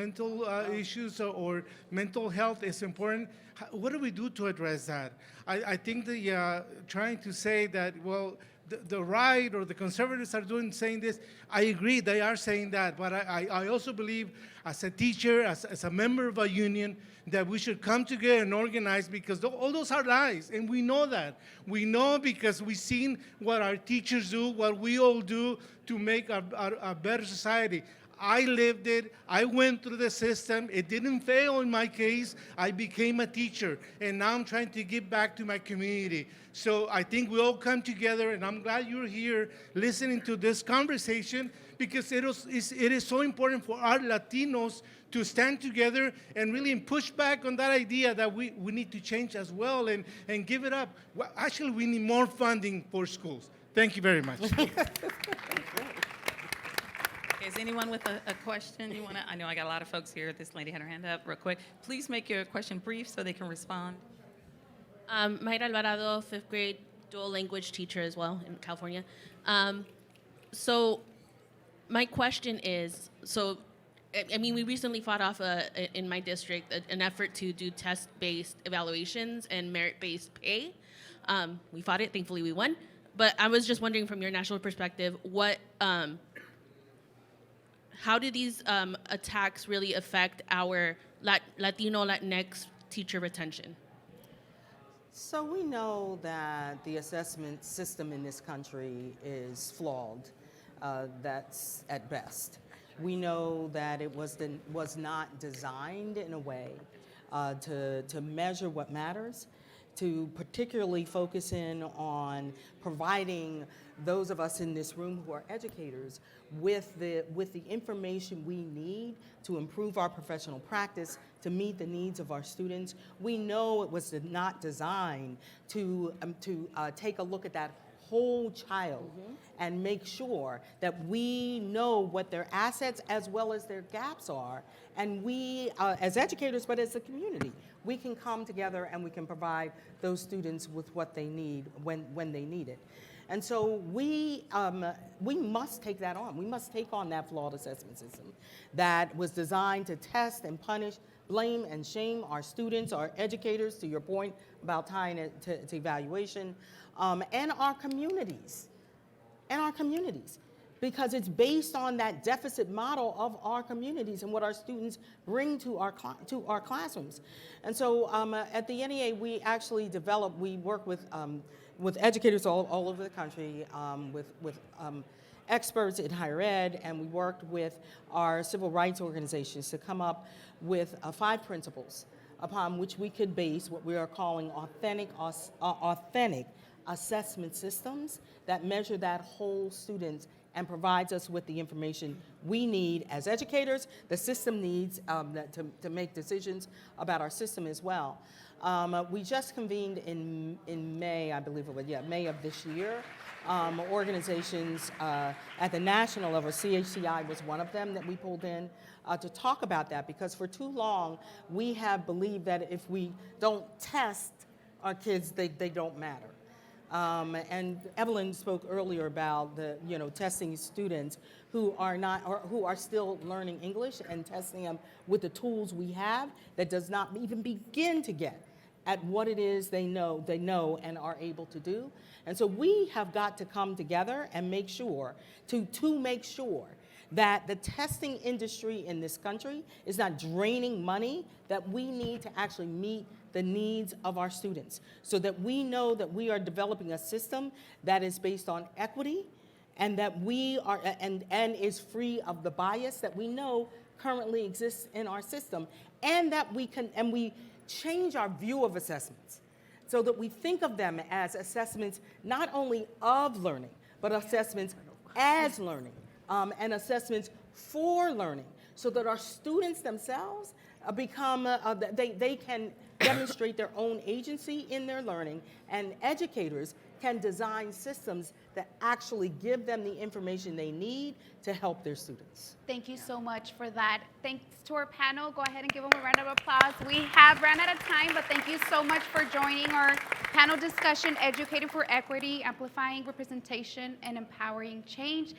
issues or mental health is important. What do we do to address that? I think trying to say that, well, the right or the conservatives are saying this. I agree, they are saying that, but I also believe as a teacher, as a member of a union, that we should come together and organize, because all those are lies, and we know that. We know because we've seen what our teachers do, what we all do to make a better society. I lived it. I went through the system. It didn't fail in my case. I became a teacher, and now I'm trying to give back to my community. So I think we all come together, and I'm glad you're here listening to this conversation, because it is so important for our Latinos to stand together and really push back on that idea that we need to change as well and give it up. Well, actually, we need more funding for schools. Thank you very much. Is anyone with a question you want to? I know I got a lot of folks here. This lady had her hand up real quick. Please make your question brief so they can respond. Mayra Alvarado, fifth grade dual language teacher as well in California. So my question is, we recently fought off in my district an effort to do test-based evaluations and merit-based pay. We fought it, thankfully we won. But I was just wondering, from your national perspective, how do these attacks really affect our Latino, Latinx teacher retention? So we know that the assessment system in this country is flawed. That's at best. We know that it was not designed in a way to measure what matters, to particularly focus in on providing those of us in this room who are educators with the information we need to improve our professional practice, to meet the needs of our students. We know it was not designed to take a look at that whole child and make sure that we know what their assets as well as their gaps are. And we, as educators, but as a community, we can come together and we can provide those students with what they need when they need it. And so we must take that on. We must take on that flawed assessment system that was designed to test and punish, blame and shame our students, our educators, to your point about tying it to evaluation, and our communities. Because it's based on that deficit model of our communities and what our students bring to our classrooms. And so at the NEA, we actually work with educators all over the country, with experts in higher ed, and we worked with our civil rights organizations to come up with 5 principles upon which we could base what we are calling authentic assessment systems that measure that whole student and provides us with the information we need as educators. The system needs to make decisions about our system as well. We just convened in May, I believe it was, May of this year. Organizations at the national level, CHCI was one of them that we pulled in to talk about that, because for too long we have believed that if we don't test our kids, they don't matter. And Evelyn spoke earlier about testing students who are still learning English and testing them with the tools we have that does not even begin to get at what it is they know and are able to do. And so we have got to come together and make sure, to make sure that the testing industry in this country is not draining money that we need to actually meet the needs of our students, so that we know that we are developing a system that is based on equity and that we are and is free of the bias that we know currently exists in our system, and that we change our view of assessments so that we think of them as assessments not only of learning, but assessments as learning, and assessments for learning, so that our students themselves they can demonstrate their own agency in their learning, and educators can design systems that actually give them the information they need to help their students. Thank you so much for that. Thanks to our panel. Go ahead and give them a round of applause. We have ran out of time, but thank you so much for joining our panel discussion, Educating for Equity, Amplifying Representation and Empowering Change.